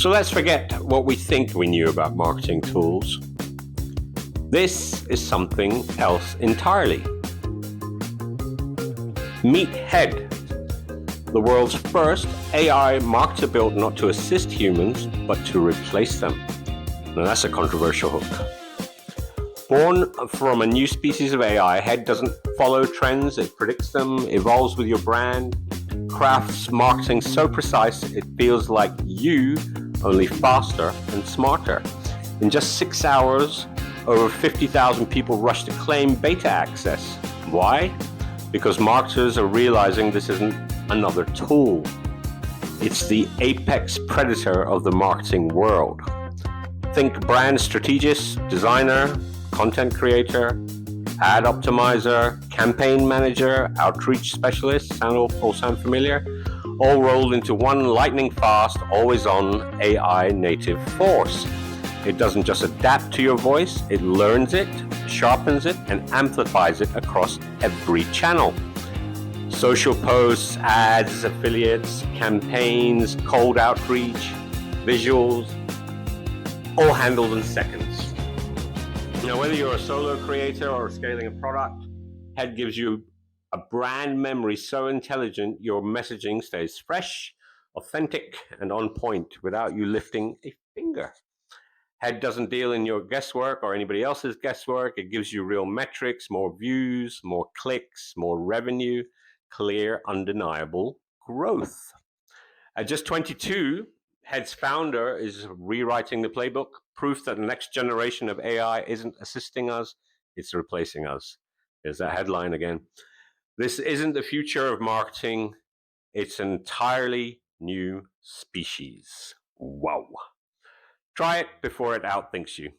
So let's forget what we think we knew about marketing tools. This is something else entirely. Meet 𝗏, the world's first AI marketer built not to assist humans, but to replace them. Now that's a controversial hook. Born from a new species of AI, 𝗏 doesn't follow trends, it predicts them, evolves with your brand, crafts marketing so precise it feels like you, only faster and smarter. In just 6 hours, over 50,000 people rush to claim beta access. Why? Because marketers are realizing this isn't another tool. It's the apex predator of the marketing world. Think brand strategist, designer, content creator, ad optimizer, campaign manager, outreach specialist, all sound familiar? All rolled into one lightning fast, always on AI native force. It doesn't just adapt to your voice, it learns it, sharpens it, and amplifies it across every channel. Social posts, ads, affiliates, campaigns, cold outreach, visuals, all handled in seconds. Now, whether you're a solo creator or scaling a product, 𝗏 gives you a brand memory so intelligent your messaging stays fresh, authentic, and on point without you lifting a finger. 𝗏 doesn't deal in your guesswork or anybody else's guesswork. It gives you real metrics, more views, more clicks, more revenue, clear, undeniable growth. At just 22, 𝗏's founder is rewriting the playbook, proof that the next generation of AI isn't assisting us, it's replacing us. There's that headline again. This isn't the future of marketing, it's an entirely new species. Wow. Try it before it outthinks you.